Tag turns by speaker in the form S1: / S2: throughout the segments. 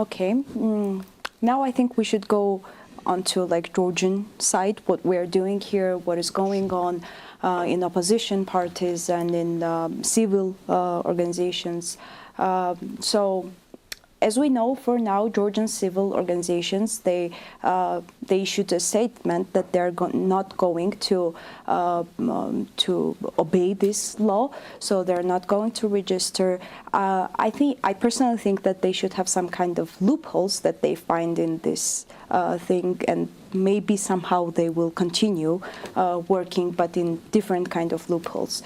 S1: Okay. Now I think we should go onto like Georgian side, what we're doing here, what is going on in opposition parties and in civil organizations. So, as we know, for now, Georgian civil organizations, they issued a statement that they're not going to obey this law, so they're not going to register. I personally think that they should have some kind of loopholes that they find in this thing, and maybe somehow they will continue working, but in different kind of loopholes.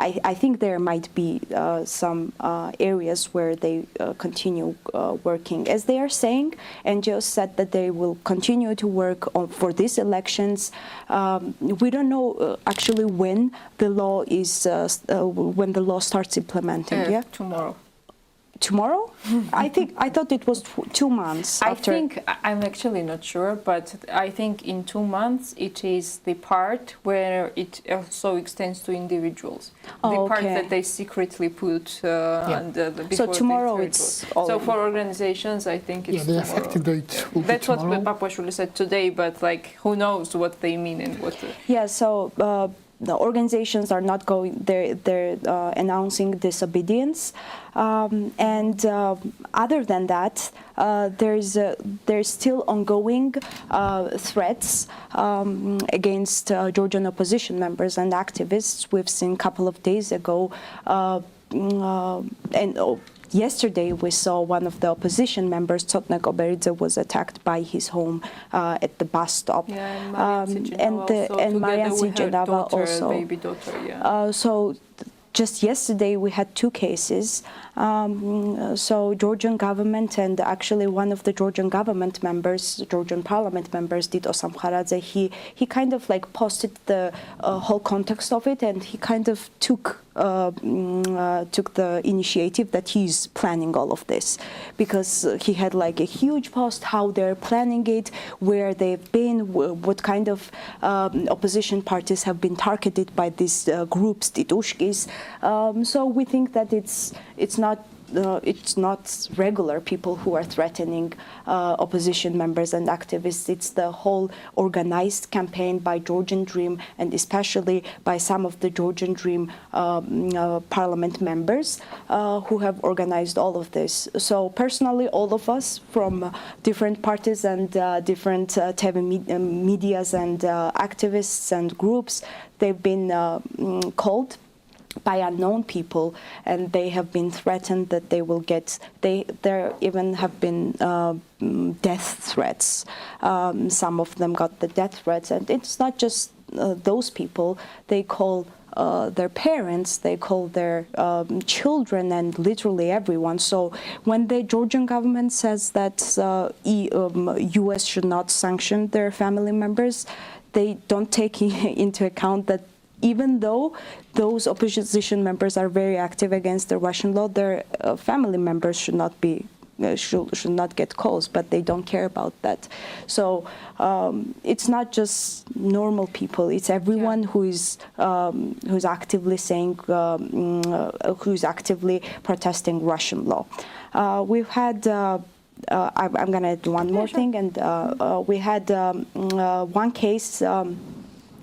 S1: I think there might be some areas where they continue working. As they are saying, NGOs said that they will continue to work for these elections. We don't know actually when the law is when the law starts implementing. Yeah,
S2: tomorrow.
S1: Tomorrow? I thought it was 2 months after.
S2: I think, I'm actually not sure, but I think in 2 months it is the part where it also extends to individuals. The part that they secretly put before.
S1: So tomorrow it's all.
S2: So for organizations, I think it's
S3: the
S2: tomorrow.
S3: effective date will
S2: That's
S3: be
S2: what
S3: tomorrow.
S2: Papuashvili said today, but like who knows what they mean and what.
S1: Yeah. So. The organizations are not going. They're announcing disobedience, and other than that, there's still ongoing threats against Georgian opposition members and activists. We've seen a couple of days ago, yesterday we saw one of the opposition members, Tsotnek Oberidze, was attacked by his home at the bus stop.
S2: Yeah,
S1: and Marian Sijenava also.
S2: Baby daughter, yeah.
S1: So just yesterday we had 2 cases. So Georgian government and actually one of the Georgian government members, Georgian parliament members, Dito Samkharadze, he kind of like posted the whole context of it, and he kind of took the initiative that he's planning all of this, because he had like a huge post how they're planning it, where they've been, what kind of opposition parties have been targeted by these groups, Titushkis. So we think that it's not regular people who are threatening opposition members and activists. It's the whole organized campaign by Georgian Dream, and especially by some of the Georgian Dream parliament members who have organized all of this. So personally, all of us from different parties and different TV medias and activists and groups, they've been called by unknown people, and they have been threatened that they will get. There even have been death threats. Some of them got the death threats, and it's not just those people. They call their parents, they call their children, and literally everyone. So when the Georgian government says that U.S. should not sanction their family members, they don't take into account that even though those opposition members are very active against the Russian law, their family members should not be should not get calls, but they don't care about that. So it's not just normal people; it's everyone who's actively saying, who's actively protesting Russian law. We've had. I'm going to add one more thing, and we had one case.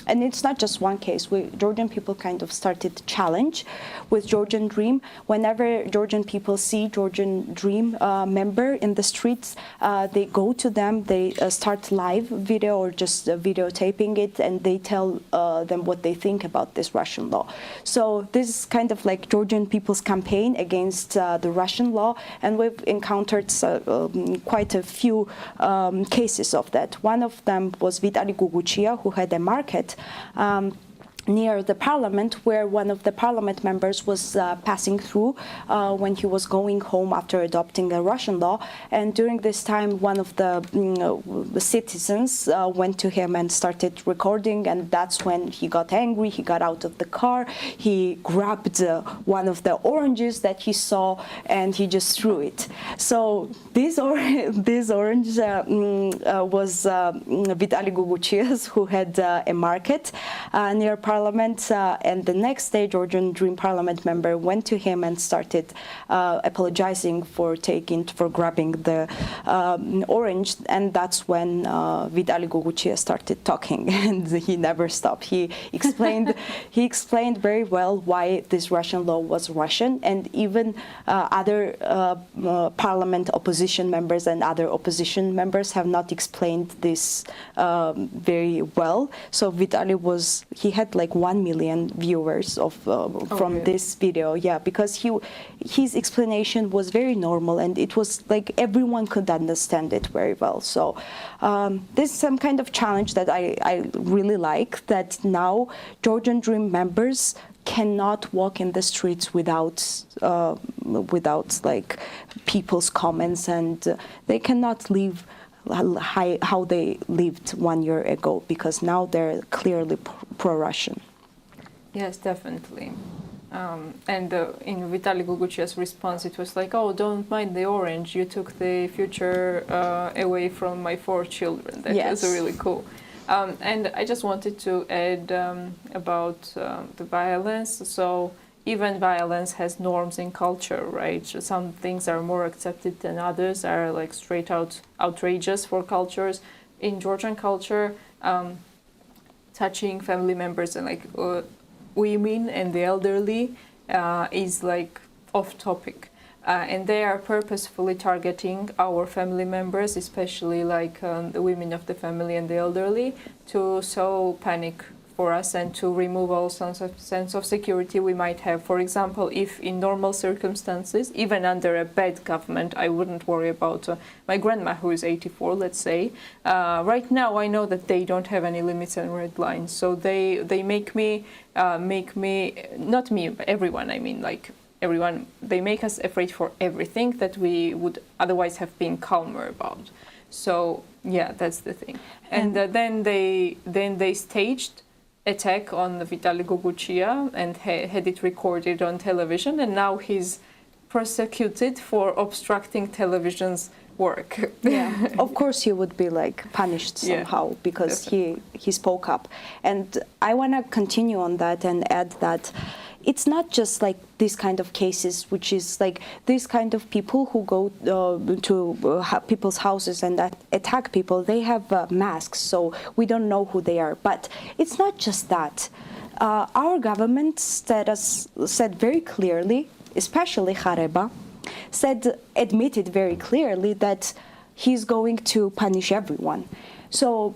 S1: And it's not just one case. Georgian people kind of started a challenge with Georgian Dream. Whenever Georgian people see Georgian Dream member in the streets, they go to them, they start live video or just videotaping it, and they tell them what they think about this Russian law. So this is kind of like Georgian people's campaign against the Russian law, and we've encountered quite a few cases of that. One of them was Vitali Guguchia, who had a market near the parliament, where one of the parliament members was passing through when he was going home after adopting a Russian law. And during this time, one of the citizens went to him and started recording, and that's when he got angry. He got out of the car, he grabbed one of the oranges that he saw, and he just threw it. So this orange was Vitali Guguchia's, who had a market near Parliament. parliament, and the next day Georgian Dream parliament member went to him and started apologizing for grabbing the orange, and that's when Vitaly Goguchia started talking, and he never stopped. He explained very well why this Russian law was Russian, and even other parliament opposition members and other opposition members have not explained this very well. So Vitaly had like 1 million viewers from this video, yeah, because his explanation was very normal, and it was like everyone could understand it very well. So this is some kind of challenge that I really like, that now Georgian Dream members cannot walk in the streets without like people's comments, and they cannot live how they lived 1 year ago, because now they're clearly pro-Russian.
S2: Yes, definitely. And in Vitaly Goguchia's response, it was like, "Oh, don't mind the orange. You took the future away from my 4 children." That was really cool. And I just wanted to add about the violence. So even violence has norms in culture, right? So some things are more accepted than others, are like straight out outrageous for cultures. In Georgian culture, touching family members and like women and the elderly is like off topic. And they are purposefully targeting our family members, especially like the women of the family and the elderly, to sow panic for us and to remove all sense of security we might have. For example, if in normal circumstances, even under a bad government, I wouldn't worry about my grandma, who is 84, let's say. Right now, I know that they don't have any limits and red lines, so they make me, not me, but everyone, I mean, like, everyone, they make us afraid for everything that we would otherwise have been calmer about. So yeah, that's the thing. And then they staged attack on Vitaly Goguchia and had it recorded on television, and now he's prosecuted for obstructing television's work.
S1: Yeah, of course he would be like punished somehow, because he spoke up. And I want to continue on that and add that it's not just like this kind of cases, which is like this kind of people who go to people's houses and attack people. They have masks, so we don't know who they are. But it's not just that. Our government said very clearly, especially Khareba, admitted very clearly that he's going to punish everyone. So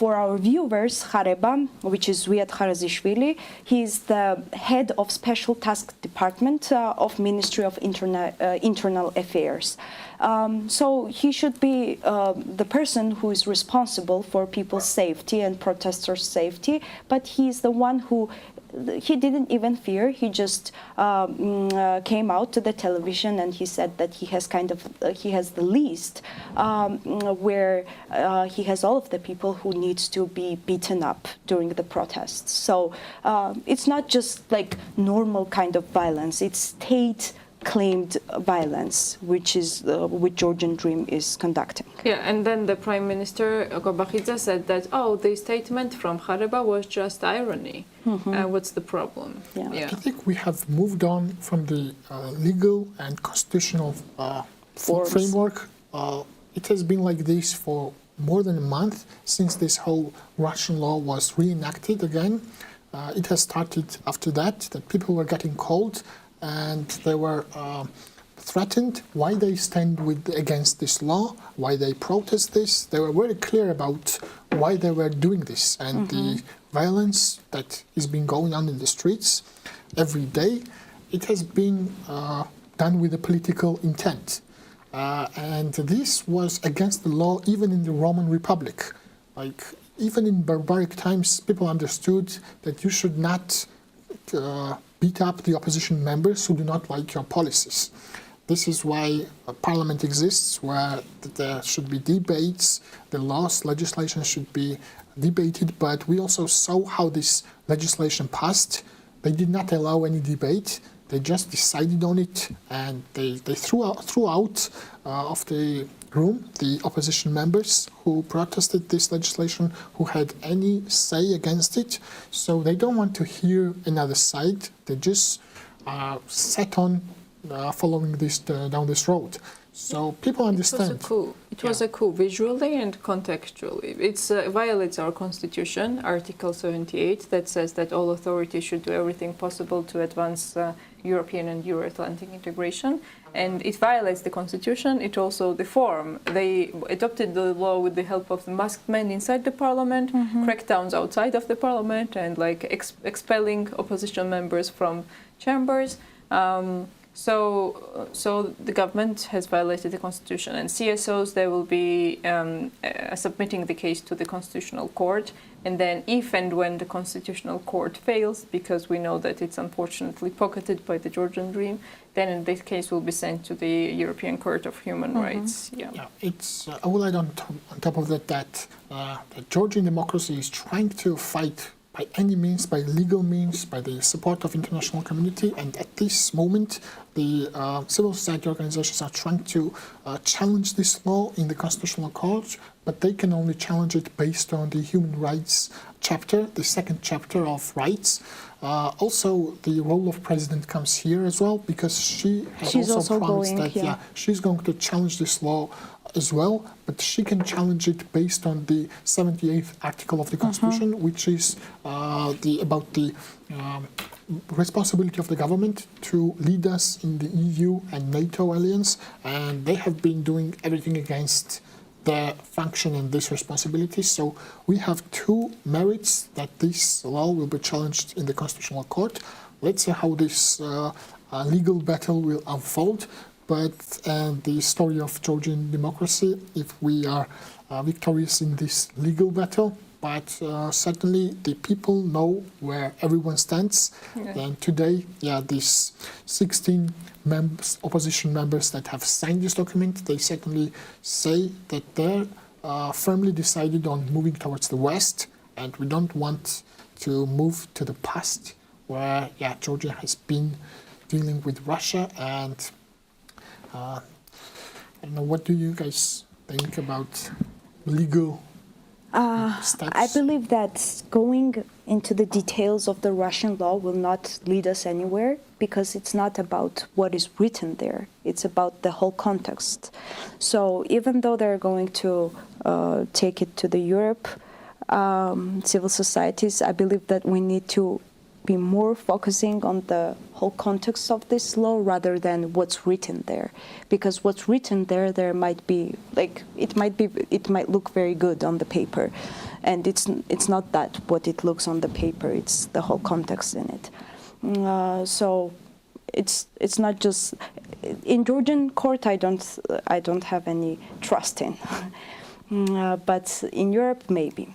S1: for our viewers, Khareba, which is Zviad Kharazishvili, he's the head of Special Task Department of Ministry of Internal Affairs. So he should be the person who is responsible for people's safety and protesters' safety, but he's the one who he didn't even fear. He just came out to the television and he said that he has he has the list where he has all of the people who needs to be beaten up during the protests. So it's not just like normal kind of violence. It's state-claimed violence, which is which Georgian Dream is conducting.
S2: Yeah, and then the Prime Minister Gobakhidze said that, oh, the statement from Khareba was just irony. What's the problem?
S3: I think we have moved on from the legal and constitutional framework. It has been like this for more than a month since this whole Russian law was reenacted again. It has started after that people were getting cold and they were threatened why they stand against this law, why they protest this. They were very clear about why they were doing this, and the violence that is being going on in the streets every day, it has been done with a political intent. And this was against the law even in the Roman Republic. Like, even in barbaric times, people understood that you should not beat up the opposition members who do not like your policies. This is why parliament exists, where there should be debates, the legislation should be debated, but we also saw how this legislation passed. They did not allow any debate. They just decided on it, and they threw out of the room the opposition members who protested this legislation, who had any say against it. So they don't want to hear another side. They just set on following this down this road. So people understand.
S2: It was a coup. It was a coup visually and contextually. It violates our constitution, Article 78, that says that all authorities should do everything possible to advance European and Euro-Atlantic integration. And it violates the constitution. It also the form. They adopted the law with the help of the masked men inside the parliament, crackdowns outside of the parliament, and like expelling opposition members from chambers. So the government has violated the constitution, and CSOs, they will be submitting the case to the constitutional court, and then if and when the constitutional court fails, because we know that it's unfortunately pocketed by the Georgian Dream, then in this case will be sent to the European Court of Human Rights.
S3: Yeah, it's. I will add on top of that that the Georgian democracy is trying to fight by any means, by legal means, by the support of international community, and at this moment, the civil society organizations are trying to challenge this law in the constitutional court, but they can only challenge it based on the human rights chapter, the second chapter of rights. Also, the role of president comes here as well, because she's also promised that she's going to challenge this law as well, but she can challenge it based on the 78th article of the Constitution, which is about the responsibility of the government to lead us in the EU and NATO alliance, and they have been doing everything against their function and this responsibility. So we have two merits that this law will be challenged in the Constitutional Court. Let's see how this legal battle will unfold. But the story of Georgian democracy, if we are victorious in this legal battle, but certainly the people know where everyone stands. And today, these 16 opposition members that have signed this document, they certainly say that they're firmly decided on moving towards the West, and we don't want to move to the past where, Georgia has been dealing with Russia. And I don't know, what do you guys think about legal steps?
S1: I believe that going into the details of the Russian law will not lead us anywhere, because it's not about what is written there. It's about the whole context. So even though they're going to take it to the Europe civil societies, I believe that we need to be more focusing on the whole context of this law rather than what's written there, because what's written there might be it might look very good on the paper, and it's not that what it looks on the paper. It's the whole context in it. So it's not just in Georgian court. I don't have any trust in, but in Europe maybe.